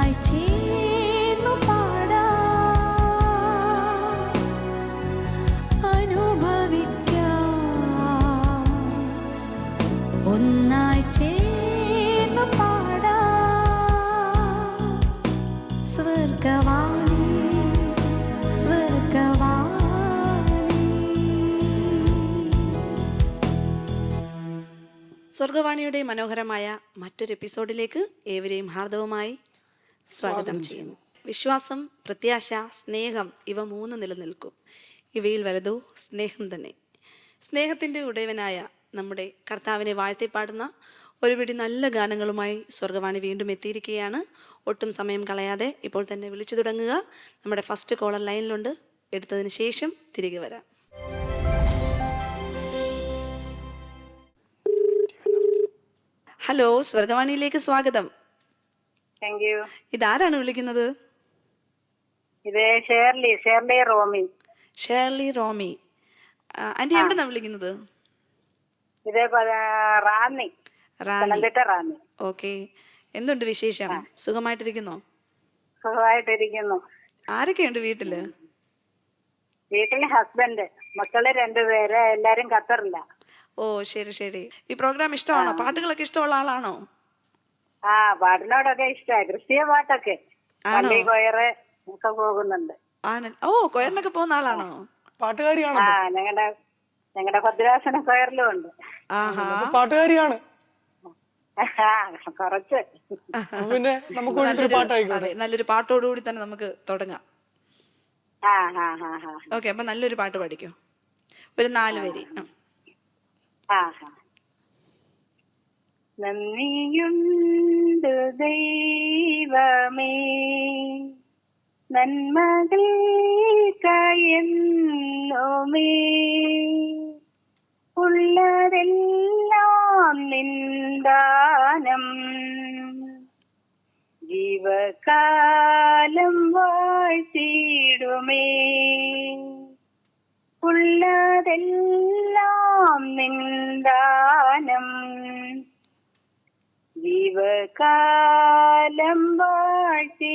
ഒന്നായി ചേർന്നു പാടാം, അനുഭവിക്കാം. ഒന്നായി ചേർന്നു പാടാം, സ്വർഗവാണി സ്വർഗവാണി. സ്വർഗവാണിയുടെ മനോഹരമായ മറ്റൊരു എപ്പിസോഡിലേക്ക് ഏവരെയും ഹാർദവമായി സ്വാഗതം ചെയ്യുന്നു. വിശ്വാസം, പ്രത്യാശ, സ്നേഹം ഇവ മൂന്ന് നിലനിൽക്കും. ഇവയിൽ വലുതോ സ്നേഹം തന്നെ. സ്നേഹത്തിൻ്റെ ഉടയവനായ നമ്മുടെ കർത്താവിനെ വാഴ്ത്തിപ്പാടുന്ന ഒരുപിടി നല്ല ഗാനങ്ങളുമായി സ്വർഗവാണി വീണ്ടും എത്തിയിരിക്കുകയാണ്. ഒട്ടും സമയം കളയാതെ ഇപ്പോൾ തന്നെ വിളിച്ചു തുടങ്ങുക. നമ്മുടെ ഫസ്റ്റ് കോളർ ലൈനിലുണ്ട്. എടുത്തതിന് ശേഷം തിരികെ വരാം. ഹലോ, സ്വർഗവാണിയിലേക്ക് സ്വാഗതം. Thank you. ഇതാരാണ് വിളിക്കുന്നത്? ഇത് ഷേർലി റോമി. ഷേർലി റോമി. ആന്റി എവിടെന്നാ വിളിക്കുന്നത്? ഇത് റാന്നി. റാന്നി. ഓക്കെ. എന്തുണ്ട് വിശേഷം? സുഖമായിട്ടിരിക്കുന്നോ? സുഖമായിട്ടിരിക്കുന്നു. ആരൊക്കെയുണ്ട് വീട്ടില്? വീട്ടില് ഹസ്ബൻഡ്, മക്കള് 2 പേര്, എല്ലാരും ഖത്തറില്ല. ഓ, ശരി ശരി. ഈ പ്രോഗ്രാം ഇഷ്ടമാണോ? പാട്ടുകളൊക്കെ ഇഷ്ടമുള്ള ആളാണോ? പാട്ടിനോടൊക്കെ ഇഷ്ടമായി. ക്രിസ്തീയ പാട്ടൊക്കെ, പള്ളി കൊയറ് ഒക്കെ പോകുന്നുണ്ട്. ഓ, കൊയറിനൊക്കെ പോകുന്ന ആളാണോ? പാട്ടുകാരിയാണോ? ഞങ്ങളുടെ ഭദ്രാസന കൊയറിലും ഉണ്ട്. പാട്ടുകാരിയാണ്. കുറച്ച്. പിന്നെ നമുക്ക് നല്ലൊരു പാട്ടോടുകൂടി തന്നെ നമുക്ക് തുടങ്ങാം. ഓക്കെ, അപ്പൊ നല്ലൊരു പാട്ട് പഠിക്കോ, ഒരു 4 വരി. നന്ദിയുണ്ട് ദൈവമേ, നന്മകൾക്കായെന്നുമേ, ഉള്ളതെല്ലാം നിന്ദാനം, ജീവകാലം വാഴ്ത്തിടുമേ, ഉള്ളതെല്ലാം നിന്ദാനം, ജീവകാലം വാഴ്ത്തിടുമേ.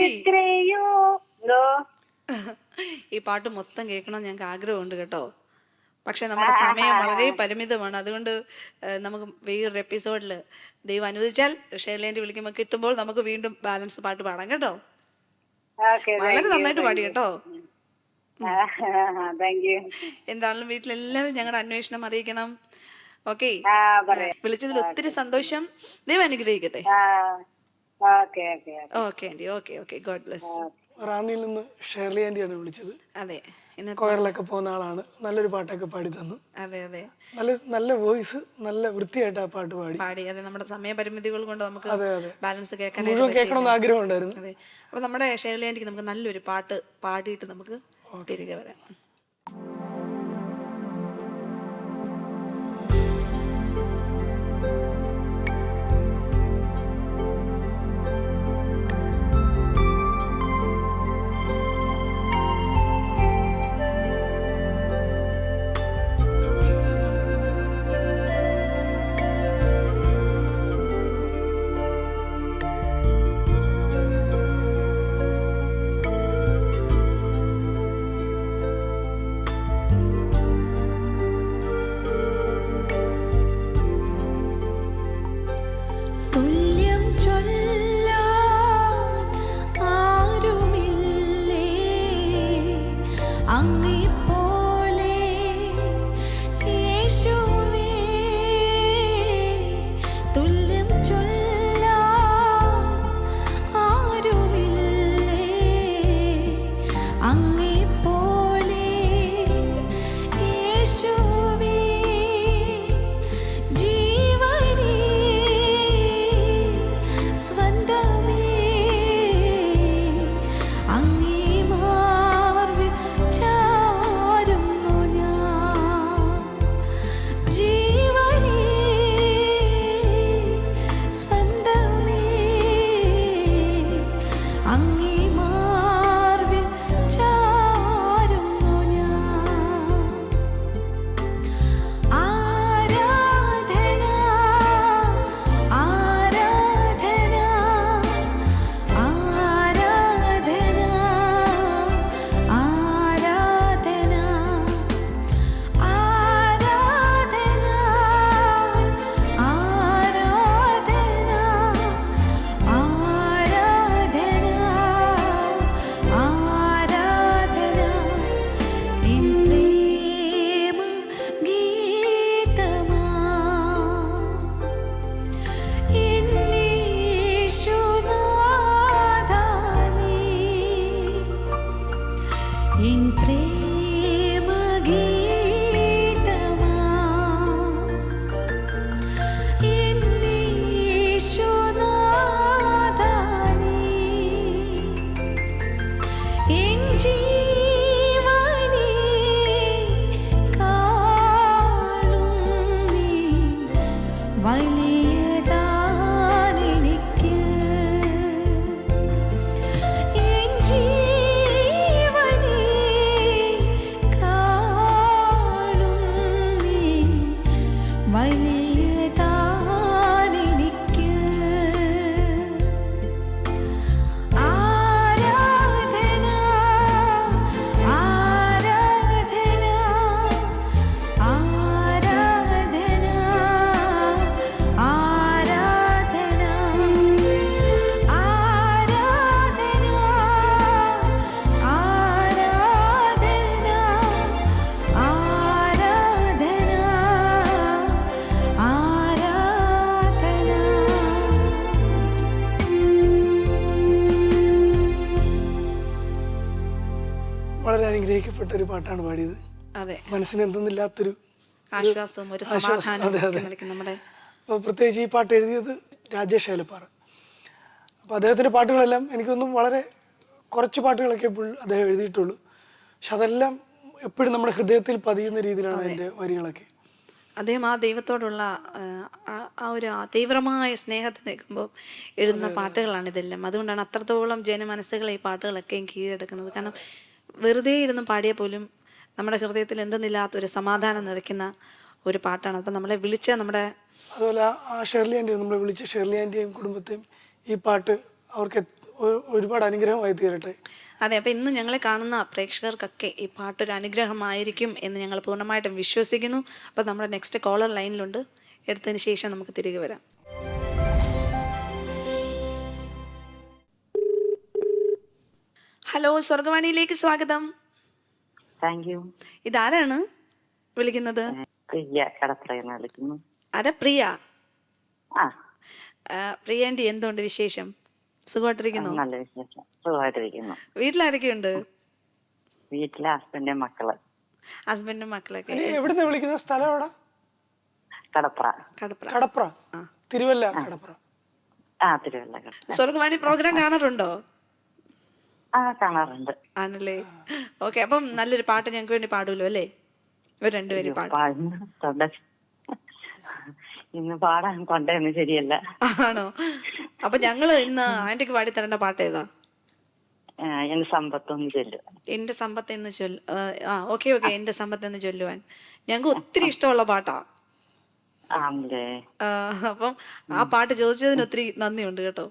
എത്രയോ ഈ പാട്ട് മൊത്തം കേൾക്കണമെന്ന് ഞങ്ങൾക്ക് ആഗ്രഹമുണ്ട് കേട്ടോ. പക്ഷെ നമ്മുടെ സമയം വളരെ പരിമിതമാണ്. അതുകൊണ്ട് നമുക്ക് വേറൊരു എപ്പിസോഡിൽ ദൈവം അനുവദിച്ചാൽ ഷേർലി വിളിക്കുമ്പോൾ കിട്ടുമ്പോൾ നമുക്ക് വീണ്ടും ബാലൻസ് പാട്ട് പാടാം കേട്ടോ. വളരെ നന്നായിട്ട് പാടി കേട്ടോ. എന്താണെങ്കിലും വീട്ടിലെല്ലാവരും ഞങ്ങളുടെ അന്വേഷണം അറിയിക്കണം. ഓക്കെ, വിളിച്ചതിൽ ഒത്തിരി സന്തോഷം. ദൈവം അനുഗ്രഹിക്കട്ടെ. Okay aunty. Okay. God bless. റാന്നിയിൽ നിന്ന് ഷേർലി ആന്റിയാണ് വിളിച്ചത്. അതെ, കൊയറിലൊക്കെ പോകുന്ന ആളാണ്. നല്ലൊരു പാട്ടൊക്കെ പാടി തന്നു. അതെ. നല്ല വോയിസ്, നല്ല വൃത്തിയായിട്ട് ആ പാട്ട് പാടി. അതെ, നമ്മുടെ സമയപരിമിതികൾ കൊണ്ട് നമുക്ക് ബാലൻസ് കേൾക്കണമെന്ന് ആഗ്രഹമുണ്ടായിരുന്നു. അതെ, അപ്പൊ നമ്മുടെ ഷേർലി ആന്റിക്ക് നമുക്ക് നല്ലൊരു പാട്ട് പാടിയിട്ട് നമുക്ക് തിരികെ വരാം. അനുഗ്രഹിക്കപ്പെട്ട ഒരു പാട്ടാണ് പാടിയത്. അതെ, മനസ്സിന് എന്തെന്നില്ലാത്തൊരു ആശ്വാസവും ഒരു സമാധാനവും ഒക്കെ നൽകി നമ്മുടെ. അപ്പോൾ പ്രത്യേകിച്ച് ഈ പാട്ട് എഴുതിയത് രാജേഷ് ഏലപ്പാറ. അപ്പോൾ അദ്ദേഹത്തിൻ്റെ പാട്ടുകളെല്ലാം എനിക്കൊന്നും വളരെ കുറച്ച് പാട്ടുകളൊക്കെ എപ്പോഴും അദ്ദേഹം എഴുതിയിട്ടുള്ളൂ. പക്ഷെ അതെല്ലാം എപ്പോഴും നമ്മുടെ ഹൃദയത്തിൽ പതിയുന്ന രീതിയിലാണ് അതിൻ്റെ വരികളൊക്കെ. അദ്ദേഹം ആ ദൈവത്തോടുള്ള ആ ഒരു തീവ്രമായ സ്നേഹത്തിൽ നിൽക്കുമ്പോൾ എഴുതുന്ന പാട്ടുകളാണ് ഇതെല്ലാം. അതുകൊണ്ടാണ് അത്രത്തോളം ജനമനസ്സുകളെ ഈ പാട്ടുകളൊക്കെയും കീഴടക്കുന്നത്. കാരണം വെറുതെ ഇരുന്ന് പാടിയാൽ പോലും നമ്മുടെ ഹൃദയത്തിൽ എന്തെന്നില്ലാത്തൊരു സമാധാനം നിറയ്ക്കുന്ന ഒരു പാട്ടാണ്. അപ്പം നമ്മളെ വിളിച്ച നമ്മുടെ അതുപോലെ ആ ഷെർലി ആൻറ്റിയും നമ്മളെ വിളിച്ച ഷെർലി ആൻറ്റിയും കുടുംബത്തെയും ഈ പാട്ട് അവർക്ക് ഒരുപാട് അനുഗ്രഹമായി തീരട്ടെ. അതെ, അപ്പം ഇന്ന് ഞങ്ങളെ കാണുന്ന പ്രേക്ഷകർക്കൊക്കെ ഈ പാട്ടൊരു അനുഗ്രഹമായിരിക്കും എന്ന് ഞങ്ങൾ പൂർണ്ണമായിട്ടും വിശ്വസിക്കുന്നു. അപ്പം നമ്മുടെ നെക്സ്റ്റ് കോളർ ലൈനിലുണ്ട്. എടുത്തതിന് ശേഷം നമുക്ക് തിരികെ വരാം. ഹലോ, സ്വർഗവാണിയിലേക്ക് സ്വാഗതം. Thank you. ഇതാരാണ് വിളിക്കുന്നത്? പ്രിയ കടപ്പുറയെന്ന് വിളിക്കുന്നു. ആരാ? പ്രിയ. ആ, പ്രിയ ആൻറ്റി, എന്തുകൊണ്ട് വിശേഷം? സുഖമായിട്ടിരിക്കുന്നു? നല്ല വിശേഷം, സുഖമായിട്ടിരിക്കുന്നു. വീട്ടിലാരൊക്കെയുണ്ട്? വീട്ടിലെ ഹസ്ബൻഡും മക്കള്. ഹസ്ബൻഡും മക്കളൊക്കെ? എവിടുന്ന് വിളിക്കുന്ന സ്ഥലം എവിടെ? കടപ്പുറ. കടപ്പുറ. കടപ്ര, തിരുവല്ല കടപ്ര. ആ, തിരുവല്ല കടപ്പുറ. സ്വർഗവാണി പ്രോഗ്രാം കാണാറുണ്ടോ? ആ, കാണാറുണ്ട്. ആണല്ലേ, ഓക്കെ. അപ്പം നല്ലൊരു പാട്ട് ഞങ്ങൾക്ക് വേണ്ടി പാടുമല്ലോ അല്ലേ? ഒരു രണ്ടുപേരും പാടും. ഇന്ന് പാടാൻ കൊണ്ടേന്ന് ശരിയല്ല. ആണോ? അപ്പൊ ഞങ്ങള് ഇന്ന് ആന്റിക്ക് പാടി തരേണ്ട പാട്ട് ഏതാ? എന്റെ സമ്പത്തൊന്ന് ചൊല്ലുവാൻ. എന്റെ സമ്പത്ത് എന്ന് ഓക്കെ ഓക്കെ, എന്റെ സമ്പത്ത് എന്ന് ചൊല്ലുവാൻ ഞങ്ങൾക്ക് ഒത്തിരി ഇഷ്ടമുള്ള പാട്ടാ. ആണല്ലേ? അപ്പം ആ പാട്ട് ചോദിച്ചതിന് ഒത്തിരി നന്ദിയുണ്ട് കേട്ടോ.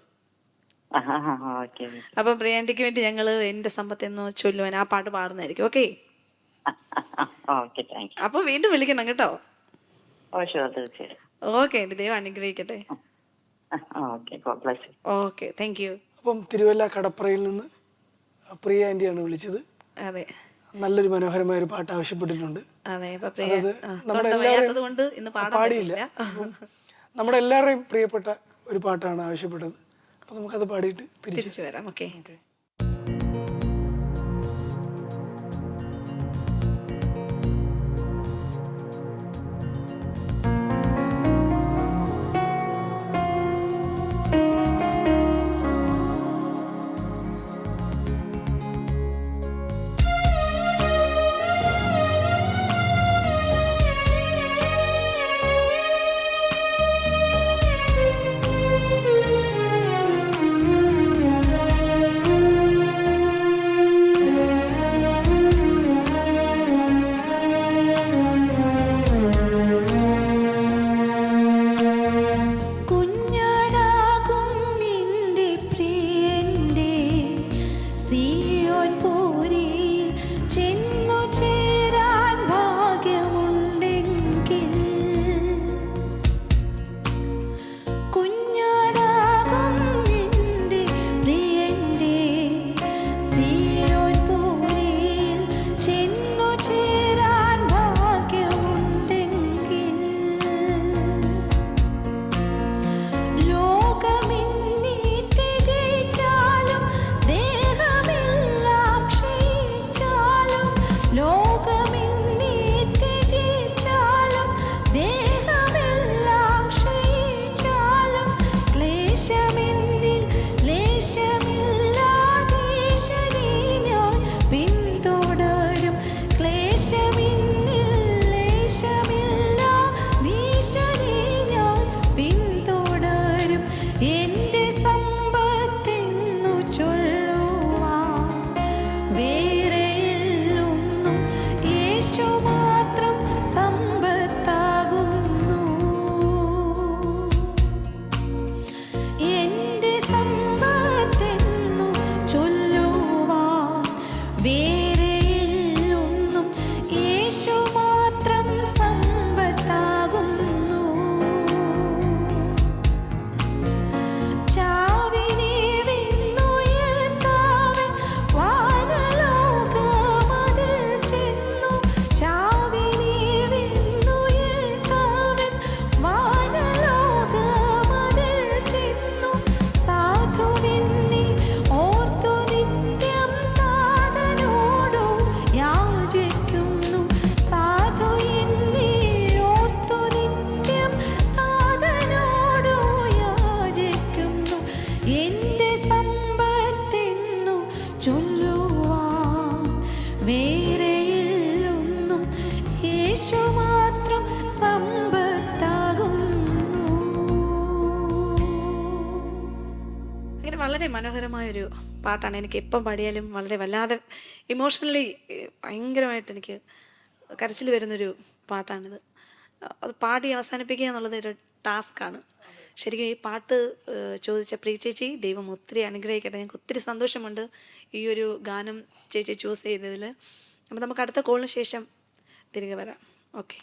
ഓക്കെ. അപ്പം പ്രിയാന്റിക്ക് വേണ്ടി ഞങ്ങള് എന്റെ സമ്പത്ത് എന്ന് ചൊല്ലുവാൻ ആ പാട്ട് പാടുന്നതായിരിക്കും. Okay okay, thank you. അപ്പൊ വീണ്ടും വിളിക്കണം കേട്ടോ. ഓ ഷുവർ, തീർച്ചയായും. ഓക്കെ ആന്റി, ദൈവം അനുഗ്രഹിക്കട്ടെ. Okay, God bless you. Okay, thank you. അപ്പം തിരുവല്ല കടപ്രയിൽ നിന്ന് പ്രിയ ആൻറ്റിയാണ് വിളിച്ചത്. അതെ, നല്ലൊരു മനോഹരമായ ഒരു പാട്ട് ആവശ്യപ്പെട്ടിട്ടുണ്ട്. അതെ. ഇപ്പൊ പ്രിയ തൊണ്ട വയ്യാത്തത് കൊണ്ട് ഇന്ന് പാടിയില്ല. നമ്മുടെ എല്ലാവരുടെയും പ്രിയപ്പെട്ട ഒരു പാട്ടാണ് ആവശ്യപ്പെട്ടത്. അപ്പം നമുക്കത് പാടിയിട്ട് തിരിച്ചു വരാം. ഓക്കെ. ഭയങ്കര വളരെ മനോഹരമായൊരു പാട്ടാണ്. എനിക്ക് എപ്പം പാടിയാലും വളരെ വല്ലാതെ ഇമോഷണലി ഭയങ്കരമായിട്ട് എനിക്ക് കരച്ചിൽ വരുന്നൊരു പാട്ടാണിത്. അത് പാടി അവസാനിപ്പിക്കുക എന്നുള്ളത് ഒരു ടാസ്ക്കാണ്. ശരിക്കും ഈ പാട്ട് ചോദിച്ച പ്രിയ ചേച്ചി ദൈവം ഒത്തിരി അനുഗ്രഹിക്കട്ടെ. ഞങ്ങൾക്ക് ഒത്തിരി സന്തോഷമുണ്ട് ഈ ഒരു ഗാനം ചേച്ചി ചൂസ് ചെയ്തതിൽ. അപ്പോൾ നമുക്ക് അടുത്ത കോളിന് ശേഷം തിരികെ വരാം. ഓക്കെ.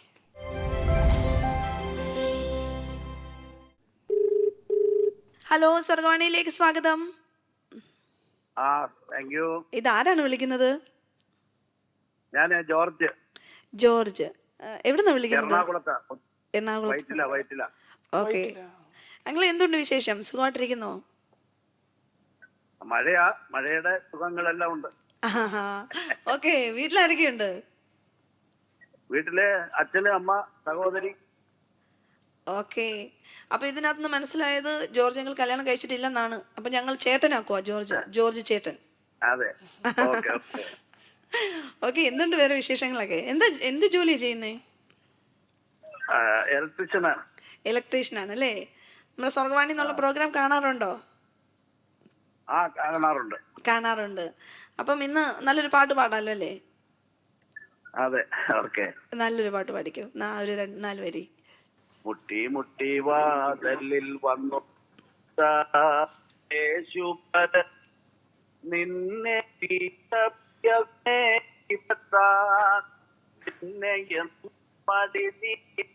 ഹലോ, സ്വർഗവാണിയിലേക്ക് സ്വാഗതം. Thank you. ഇതാരാണ് വിളിക്കുന്നത്? ഞാൻ ജോർജ്. ജോർജ് എവിടുന്നാ വിളിക്കുന്നത്? എറണാകുളത്ത്. എറണാകുളത്ത്. ഓക്കെ. ഞങ്ങൾ എന്തുണ്ട് വിശേഷം? സുഖമായിട്ടിരിക്കുന്നോ? മഴയാ, മഴയുടെ സുഖങ്ങളെല്ലാം ഉണ്ട്. ഓക്കെ. വീട്ടിലാരൊക്കെയുണ്ട്? വീട്ടില് അച്ഛന്, അമ്മ, സഹോദരി. ഓക്കെ. അപ്പൊ ഇതിനകത്ത് മനസ്സിലായത് ജോർജ് ഞങ്ങൾ കല്യാണം കഴിച്ചിട്ടില്ലെന്നാണ്. അപ്പൊ ഞങ്ങൾ ചേട്ടനാക്കുവാ ജോർജ് ചേട്ടൻ. അതെ. ഓക്കെ. ഓക്കെ. എന്തുണ്ട് വേറെ വിശേഷങ്ങളൊക്കെ? എന്ത് ജോലിയാ ചെയ്യുന്നേ? ഇലക്ട്രീഷ്യനാണ്. ഇലക്ട്രീഷ്യനാണ് അല്ലേ? നമ്മുടെ സ്വർഗവാണി എന്നുള്ള പ്രോഗ്രാം കാണാറുണ്ടോ? കാണാറുണ്ട്. അപ്പം ഇന്ന് നല്ലൊരു പാട്ട് പാടാലോ അല്ലേ? അതെ. ഓക്കെ. നല്ലൊരു പാട്ട് പാടിക്കോ. ഒരു 4 വരി. മുട്ടി മുട്ടി വാതിലിൽ വന്നു നിന്നെ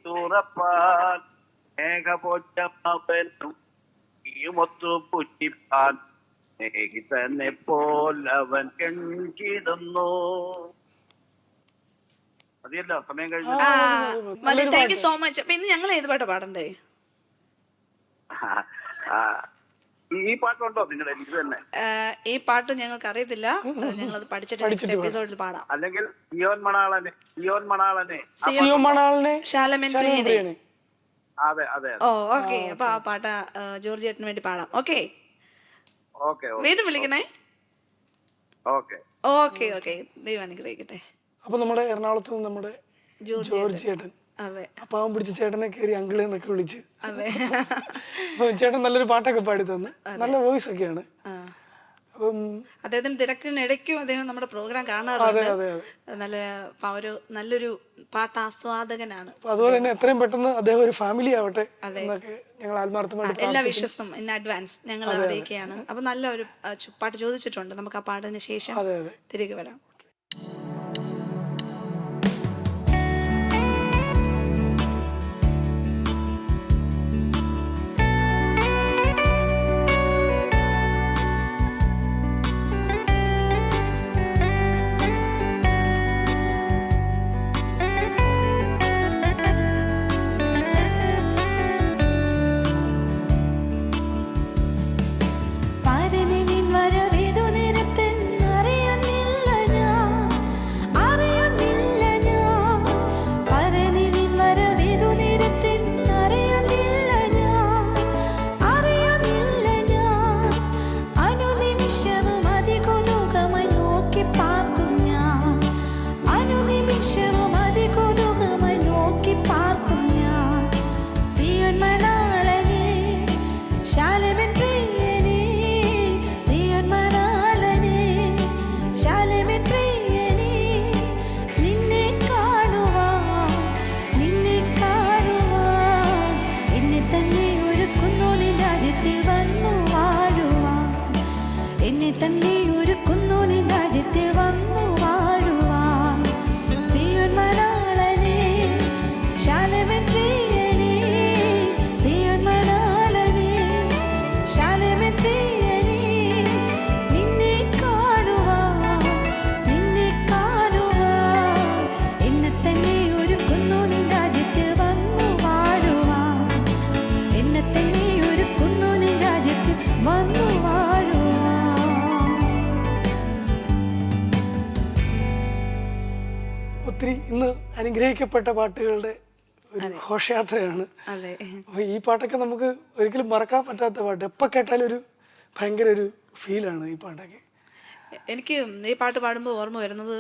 തുറപ്പാൻ മേഘപോറ്റമവനും ഈമൊത്തു പുറ്റിപ്പാൻ സ്നേഹിതനെ പോലവൻ കെഞ്ചിടുന്നു. മതിയല്ലോ, സമയം കഴിഞ്ഞു. Thank you so much. അപ്പൊ ഇന്ന് ഞങ്ങൾ ഏത് പാട്ടാ പാടണ്ടേ? ഈ പാട്ടുണ്ടോ നിങ്ങളുടെ? ഇത് തന്നെ ഈ പാട്ട് ഞങ്ങൾക്ക് അറിയത്തില്ല. ഞങ്ങളത് പഠിച്ചിട്ട് എപ്പിസോഡിൽ പാടാം. അല്ലെങ്കിൽ സിയോൻ മണാളനെ ശാലമൻ പ്രിയനെ. അതെ. ഓ ഓക്കെ. അപ്പൊ ആ പാട്ട് ജോർജ് ചേട്ടന് വേണ്ടി പാടാം. ഓക്കെ. വീണ്ടും വിളിക്കണേ. ഓക്കെ. ദൈവം അനുഗ്രഹിക്കട്ടെ. അപ്പൊ നമ്മുടെ എറണാകുളത്ത് നിന്ന് നമ്മുടെ ജോർജ് ചേട്ടൻ, അതെ, പാവം പിടിച്ച ചേട്ടനെ കയറി അങ്കിള് എന്നൊക്കെ വിളിച്ച്, അതെ. അപ്പൊ ചേട്ടൻ നല്ലൊരു പാട്ടൊക്കെ പാടി തന്ന്. നല്ല വോയിസ് ഒക്കെയാണ്. അപ്പം അദ്ദേഹത്തിന് തിരക്കിനിടയ്ക്കും അദ്ദേഹം നമ്മുടെ പ്രോഗ്രാം കാണാറുണ്ട്. നല്ലൊരു പാട്ടാസ്വാദകനാണ്. അതുപോലെ തന്നെ എത്രയും പെട്ടെന്ന് അദ്ദേഹം ഒരു ഫാമിലി ആവട്ടെ എന്നൊക്കെ ഞങ്ങൾ ആത്മാർത്ഥമായിട്ട് എല്ലാ വിശ്വസും ഇൻ അഡ്വാൻസ് ഞങ്ങൾ അറിയിക്കുകയാണ്. അപ്പൊ നല്ല ഒരു പാട്ട് ചോദിച്ചിട്ടുണ്ട്. നമുക്ക് ആ പാട്ടിന് ശേഷം തിരികെ വരാം. ഒത്തിരി ഇന്ന് അനുഗ്രഹിക്കപ്പെട്ട പാട്ടുകളുടെ ഒരു ഘോഷയാത്രയാണ്. അപ്പൊ ഈ പാട്ടൊക്കെ നമുക്ക് ഒരിക്കലും മറക്കാൻ പറ്റാത്ത പാട്ട്. എപ്പോൾ കേട്ടാലും ഒരു ഭയങ്കര ഒരു ഫീലാണ് ഈ പാട്ടൊക്കെ. എനിക്ക് ഈ പാട്ട് പാടുമ്പോൾ ഓർമ്മ വരുന്നത്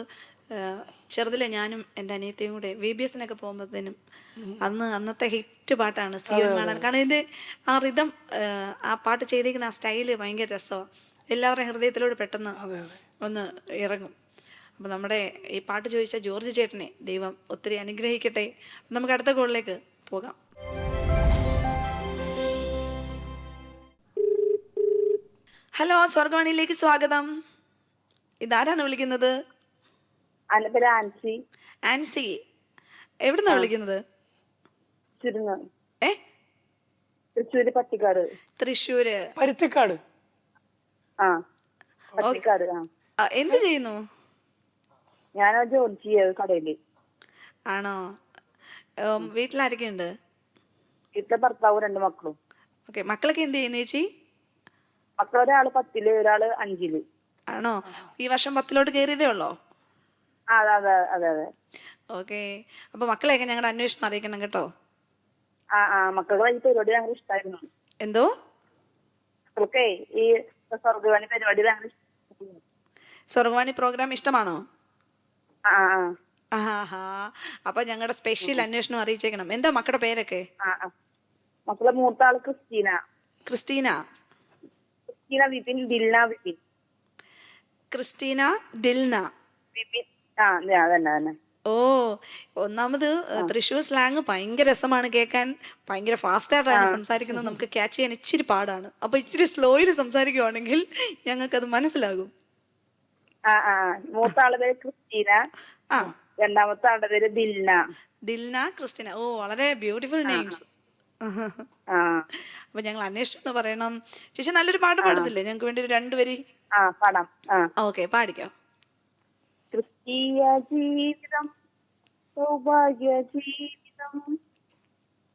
ചെറുതിലെ ഞാനും എൻ്റെ അനിയത്തിയും കൂടെ VBS-നൊക്കെ പോകുമ്പോഴത്തേനും അന്നത്തെ ഹിറ്റ് പാട്ടാണ് സിയോൻ മണാലൻ. കാരണം ഇതിൻ്റെ ആ റിതം, ആ പാട്ട് ചെയ്തിരിക്കുന്ന ആ സ്റ്റൈല് ഭയങ്കര രസമാണ്. എല്ലാവരുടെയും ഹൃദയത്തിലൂടെ പെട്ടെന്ന് ഒന്ന് ഇറങ്ങും. അപ്പോൾ നമ്മുടെ ഈ പാട്ട് ചോദിച്ച ജോർജ് ചേട്ടനെ ദൈവം ഒത്തിരി അനുഗ്രഹിക്കട്ടെ. നമുക്ക് അടുത്ത കോളിലേക്ക് പോകാം. ഹലോ, സ്വർഗവാണിയിലേക്ക് സ്വാഗതം. ഇതാരാണ് വിളിക്കുന്നത്? ആൻസി. ആൻസി, എവിടുന്നാ വിളിക്കുന്നത്? തൃശ്ശൂര് പട്ടിക്കാട്. തൃശ്ശൂര് പരുത്തിക്കാട്. പട്ടിക്കാട്. എന്ത് ചെയ്യുന്നു? ഞാൻ ജോലി ചെയ്യത് കടയില്. ആണോ? വീട്ടിലാരൊക്കെ ഉണ്ട്? വീട്ടിലെ ഭർത്താവും 2 മക്കളും. ഓക്കെ, മക്കളൊക്കെ എന്ത് ചെയ്യുന്നു ചേച്ചി? മക്കളൊരാള് 10-ല്, ഒരാള് 5-ല്. ആണോ? ഈ വർഷം 10-ലോട്ട് കയറിയതേ ഉള്ളോ? അതെ അതെ അതെ അതെ. ഓക്കെ, അപ്പൊ മക്കളെയൊക്കെ ഞങ്ങളുടെ അന്വേഷണം അറിയിക്കണം കേട്ടോ. മക്കൾക്ക് ഈ പരിപാടി ഭയങ്കര ഇഷ്ടമായിരുന്നു. എന്തോ? മക്കൾക്കേ ഈ സ്വർഗവാണി പരിപാടി ഭയങ്കര ഇഷ്ടമായിരുന്നു. സ്വർഗവാണി പ്രോഗ്രാം ഇഷ്ടമാണോ? ആ അപ്പൊ ഞങ്ങളുടെ സ്പെഷ്യൽ അന്വേഷണം അറിയിച്ചേക്കണം. എന്താ മക്കളുടെ പേരൊക്കെ? മക്കളെ മൂത്ത ആള് ക്രിസ്റ്റീന. ക്രിസ്റ്റീന വിപിൻ, ദിൽന വിപിൻ. ക്രിസ്റ്റീന, ദിൽന വിപിൻ. അതന്നെ. ഓ, ഒന്നാമത് തൃശ്ശൂർ സ്ലാങ് ഭയങ്കര രസമാണ് കേൾക്കാൻ. ഭയങ്കര ഫാസ്റ്റായിട്ടാണ് സംസാരിക്കുന്നത്. നമുക്ക് ക്യാച്ച് ചെയ്യാൻ ഇച്ചിരി പാടാണ്. അപ്പൊ ഇച്ചിരി സ്ലോയിൽ സംസാരിക്കുവാണെങ്കിൽ ഞങ്ങൾക്കത് മനസ്സിലാകും. മൂത്ത ആളുടെ പേര് ക്രിസ്റ്റീന, രണ്ടാമത്തെ ആളുടെ പേര് ദിൽന. ദിൽന, ക്രിസ്റ്റീന. ഓ, വളരെ ബ്യൂട്ടിഫുൾ നെയിംസ്. അപ്പൊ ഞങ്ങൾ അന്വേഷിച്ചു എന്ന് പറയണം. ചേച്ചി നല്ലൊരു പാട്ട് പാടത്തില്ലേ ഞങ്ങൾക്ക് വേണ്ടി? 2 വരി പാടാം. ഓക്കെ, പാടിക്കോ. ക്രിസ്തീയ ജീവിതം സൗഭാഗ്യ ജീവിതം,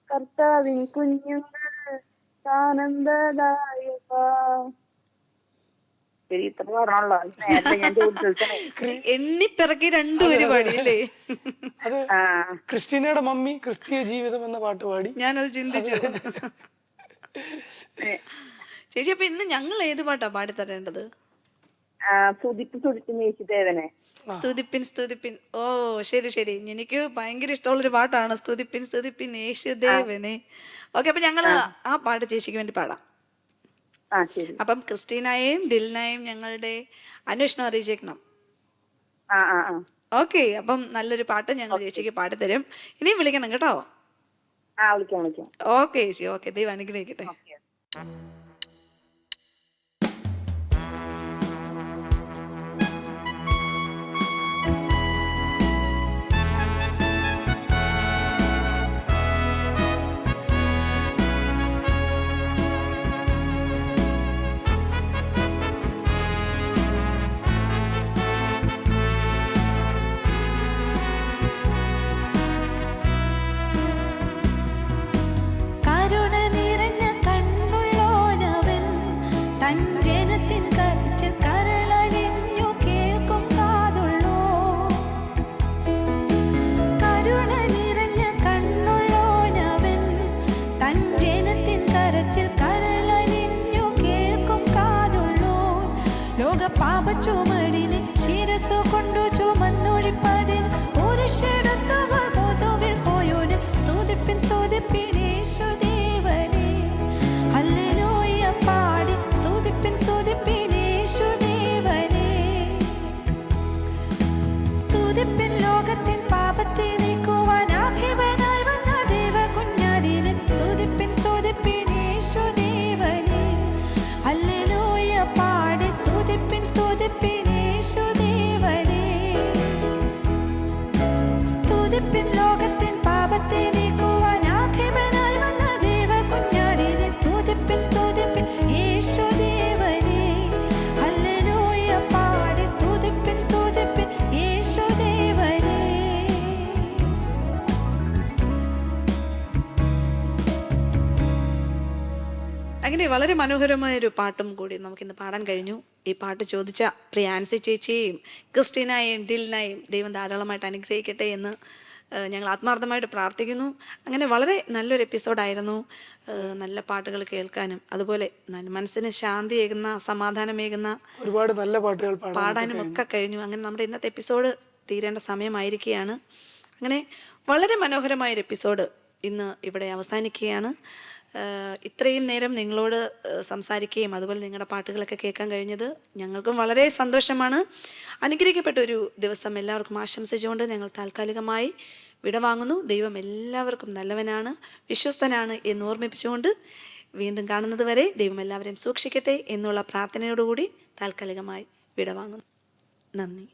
കർത്താവിൻ കുഞ്ഞുങ്ങൾ ആനന്ദദായക. ശരി, ഇത്ര പറഞ്ഞോളൂ. നേരത്തെ ഞാൻ ചോദിച്ചേ എണ്ണിപ്പിറക്കി 2 വരി പാടി അല്ലേ? അത് ക്രിസ്റ്റീനയുടെ മമ്മി ക്രിസ്തീയ ജീവിതം എന്ന പാട്ട് പാടി. ഞാനത് ചിന്തിച്ചു. ചേച്ചി, അപ്പൊ ഇന്ന് ഞങ്ങൾ ഏത് പാട്ടാ പാടിത്തരേണ്ടത്? സ്തുതിപ്പിൻ യേശുദേവനെ. സ്തുതിപ്പിൻ. ഓ, ശരി. എനിക്ക് ഭയങ്കര ഇഷ്ടമുള്ളൊരു പാട്ടാണ് സ്തുതിപ്പിൻ യേശുദേവനെ. ഓക്കെ, അപ്പൊ ഞങ്ങള് ആ പാട്ട് ചേച്ചിക്ക് വേണ്ടി പാടാം. അപ്പം ക്രിസ്റ്റീനയെയും ദിൽനയെയും ഞങ്ങളുടെ അന്വേഷണം അറിയിച്ചേക്കണം. ഓക്കെ, അപ്പം നല്ലൊരു പാട്ട് ഞങ്ങൾ ചേച്ചിക്ക് പാടിത്തരും. ഇനിയും വിളിക്കണം കേട്ടോ. വിളിക്കാം. ഓക്കെ ചേച്ചി, ഓക്കെ. ദൈവം അനുഗ്രഹിക്കട്ടെ. പാപച്ചുമടിനെ ശിരസ്സു കൊണ്ടു ചുമന്നൊഴിപ്പതിന് കുരിശെടുത്തുകൾ പൊതുവിൽ പോയോന് സ്തുതിപ്പിൻ യേശുദേവനെ. ഹല്ലേലൂയ പാടി സ്തുതിപ്പിൻ യേശുദേവനെ. സ്തുതിപ്പിൻ ലോകത്തിൻ പാപത്തെ നീക്കുവാൻ ആധിപനായി വന്ന ദേവകുഞ്ഞാടിനെ. സ്തുതിപ്പിൻ യേശുദേവനെ. ഹല്ലേലൂയ പാടി സ്തുതിപ്പിൻ യേശുദേവനെ. സ്തുതിപ്പിൻ ലോകത്തിൻ പാപത്തെ നീക്കുവാൻ ആധിപനായി വന്ന ദേവകുഞ്ഞാടിനെ. സ്തുതിപ്പിൻ യേശുദേവനെ. ഹല്ലേലൂയ പാടി സ്തുതിപ്പിൻ യേശുദേവനെ. അങ്ങനെ വളരെ മനോഹരമായൊരു പാട്ടും കൂടി നമുക്കിന്ന് പാടാൻ കഴിഞ്ഞു. ഈ പാട്ട് ചോദിച്ച പ്രിയ ആൻസി ചേച്ചിയെയും ക്രിസ്റ്റീനയെയും ദിൽനയെയും ദൈവം ധാരാളമായിട്ട് അനുഗ്രഹിക്കട്ടെ എന്ന് ഞങ്ങൾ ആത്മാർത്ഥമായിട്ട് പ്രാർത്ഥിക്കുന്നു. അങ്ങനെ വളരെ നല്ലൊരു എപ്പിസോഡായിരുന്നു. നല്ല പാട്ടുകൾ കേൾക്കാനും അതുപോലെ മനസ്സിന് ശാന്തിയേകുന്ന സമാധാനമേകുന്ന ഒരുപാട് നല്ല പാട്ടുകൾ പാടാനും ഒക്കെ കഴിഞ്ഞു. അങ്ങനെ നമ്മുടെ ഇന്നത്തെ എപ്പിസോഡ് തീരേണ്ട സമയമായിരിക്കുകയാണ്. അങ്ങനെ വളരെ മനോഹരമായൊരു എപ്പിസോഡ് ഇന്ന് ഇവിടെ അവസാനിക്കുകയാണ്. ഇത്രയും നേരം നിങ്ങളോട് സംസാരിക്കുകയും അതുപോലെ നിങ്ങളുടെ പാട്ടുകളൊക്കെ കേൾക്കാൻ കഴിഞ്ഞത് ഞങ്ങൾക്കും വളരെ സന്തോഷമാണ്. അനുഗ്രഹിക്കപ്പെട്ട ഒരു ദിവസം എല്ലാവർക്കും ആശംസിച്ചുകൊണ്ട് ഞങ്ങൾ താൽക്കാലികമായി വിടവാങ്ങുന്നു. ദൈവം എല്ലാവർക്കും നല്ലവനാണ്, വിശ്വസ്തനാണ് എന്ന് ഓർമ്മിപ്പിച്ചുകൊണ്ട് വീണ്ടും കാണുന്നത് വരെ ദൈവം എല്ലാവരെയും സൂക്ഷിക്കട്ടെ എന്നുള്ള പ്രാർത്ഥനയോടുകൂടി താൽക്കാലികമായി വിടവാങ്ങുന്നു. നന്ദി.